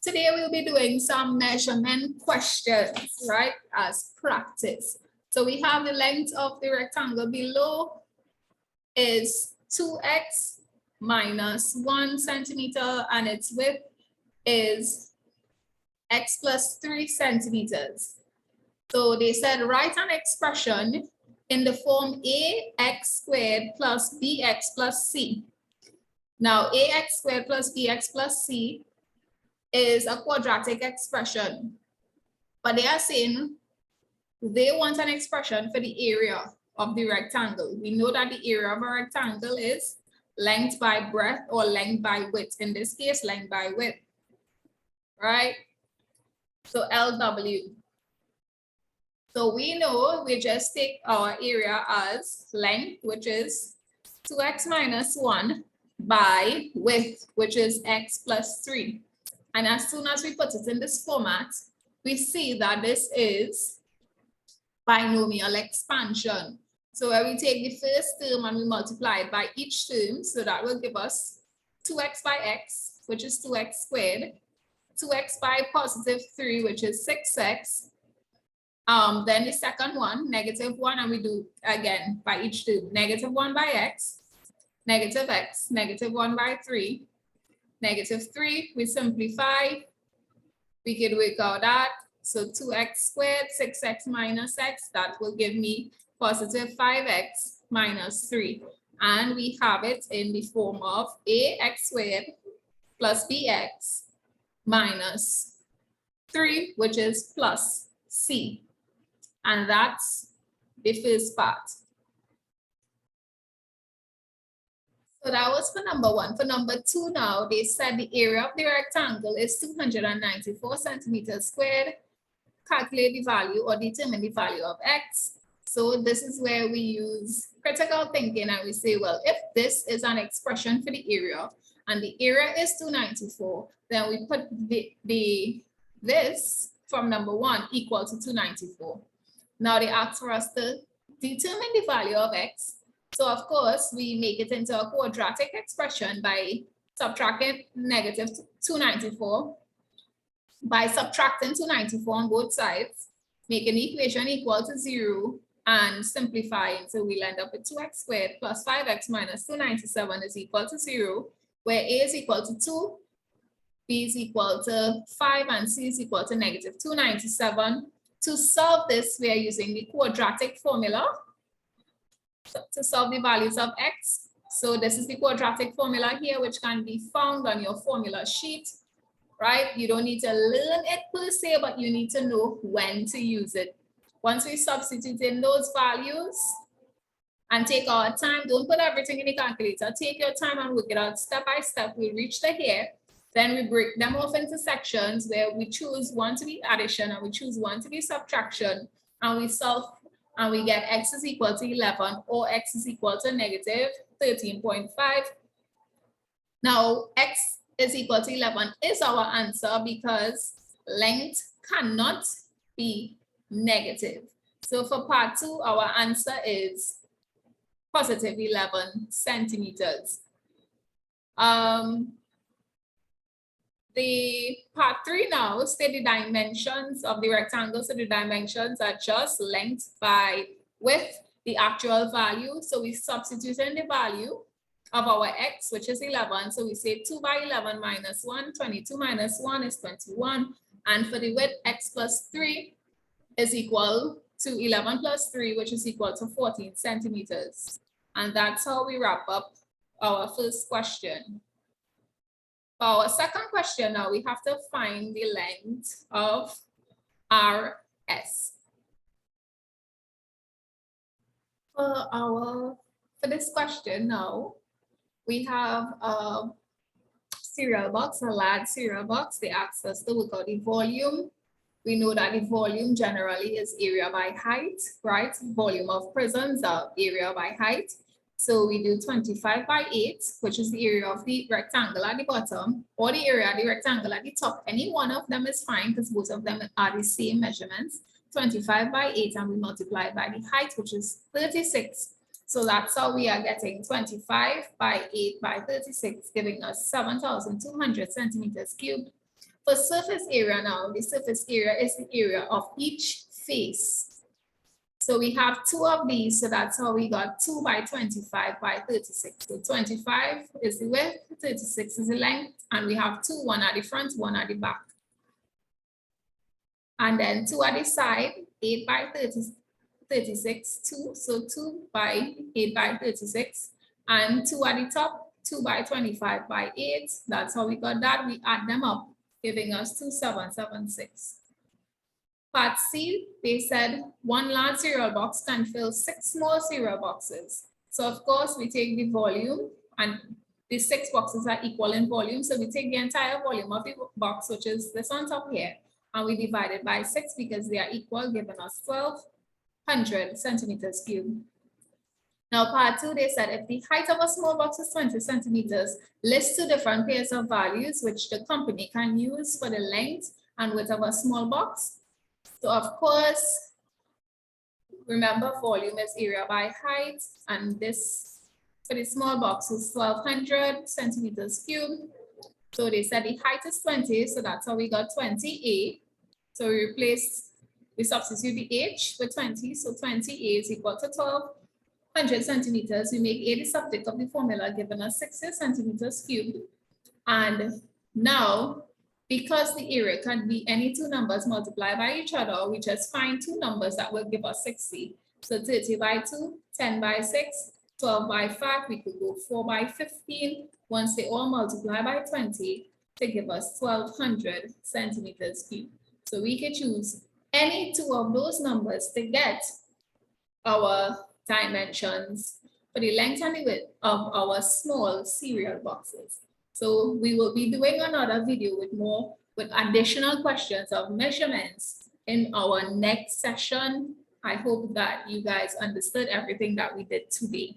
Today we'll be doing some measurement questions, right, as practice. So we have the length of the rectangle below is 2x minus 1 centimeter, and its width is x plus 3 centimeters. So they said write an expression in the form ax squared plus bx plus c. Now ax squared plus bx plus c is a quadratic expression, but they are saying they want an expression for the area of the rectangle. We know that the area of a rectangle is length by breadth or length by width. In this case, length by width, right? So LW. So we know we just take our area as length, which is 2x minus 1 by width, which is x plus 3. And as soon as we put it in this format, we see that this is binomial expansion. So where we take the first term and we multiply it by each term, so that will give us 2x by x, which is 2x squared, 2x by positive 3, which is 6x. Then the second one, negative 1, and we do again by each term, negative 1 by x, negative 1 by 3, negative 3, we simplify, we could work out that. So 2x squared, 6x minus x, that will give me positive 5x minus 3. And we have it in the form of ax squared plus bx minus 3, which is plus c. And that's the first part. So that was for number 1. For number 2 now, they said the area of the rectangle is 294 centimeters squared. Calculate the value or determine the value of x. So this is where we use critical thinking and we say, well, if this is an expression for the area and the area is 294, then we put this from number 1 equal to 294. Now they ask for us to determine the value of x. So of course, we make it into a quadratic expression by subtracting negative 294, by subtracting 294 on both sides, making the equation equal to 0 and simplifying. So we'll end up with 2x squared plus 5x minus 297 is equal to 0, where a is equal to 2, b is equal to 5, and c is equal to negative 297. To solve this, we are using the quadratic formula to solve the values of x. So this is the quadratic formula here, which can be found on your formula sheet, right? You don't need to learn it per se, but you need to know when to use it. Once we substitute in those values and take our time, don't put everything in the calculator, take your time and work it out step by step. We'll reach the here. Then we break them off into sections where we choose one to be addition and we choose one to be subtraction, and we solve and we get x is equal to 11 or x is equal to negative 13.5. Now x is equal to 11 is our answer because length cannot be negative. So for part 2, our answer is positive 11 centimeters. The part 3 now state the dimensions of the rectangle. So the dimensions are just length by width, the actual value. So we substitute in the value of our x, which is 11. So we say 2 by 11 minus 1, 22 minus 1 is 21. And for the width, x plus 3 is equal to 11 plus 3, which is equal to 14 centimeters. And that's how we wrap up our first question. For our second question now, we have to find the length of RS. For this question now, we have a cereal box, a large cereal box. They asked us to work out the volume. We know that the volume generally is area by height, right? Volume of prisons are area by height. So we do 25 by 8, which is the area of the rectangle at the bottom, or the area of the rectangle at the top. Any one of them is fine because both of them are the same measurements. 25 by 8, and we multiply by the height, which is 36. So that's how we are getting 25 by 8 by 36, giving us 7,200 centimeters cubed. For surface area now, the surface area is the area of each face. So we have two of these, so that's how we got 2 by 25 by 36. So 25 is the width, 36 is the length, and we have two, one at the front, one at the back. And then 2 at the side, 8 by 36, 2, so 2 by 8 by 36, and 2 at the top, 2 by 25 by 8. That's how we got that. We add them up, giving us 2776. Part C, they said one large cereal box can fill 6 small cereal boxes. So of course we take the volume, and the 6 boxes are equal in volume. So we take the entire volume of the box, which is this on top here, and we divide it by 6 because they are equal, giving us 1200 centimeters cubed. Now part 2, they said if the height of a small box is 20 centimeters, list 2 different pairs of values which the company can use for the length and width of a small box. So of course, remember volume is area by height, and this for the small box is 1200 centimeters cubed. So they said the height is 20, so that's how we got 20A. So we substitute the H with 20, so 20A is equal to 1200 centimeters. We make A the subject of the formula, giving us 60 centimeters cubed. And now, because the area can be any 2 numbers multiplied by each other, we just find 2 numbers that will give us 60. So 30 by 2, 10 by 6, 12 by 5, we could go 4 by 15, once they all multiply by 20 to give us 1200 centimeters cubed. So we could choose any 2 of those numbers to get our dimensions for the length and the width of our small cereal boxes. So we will be doing another video with additional questions of measurements in our next session. I hope that you guys understood everything that we did today.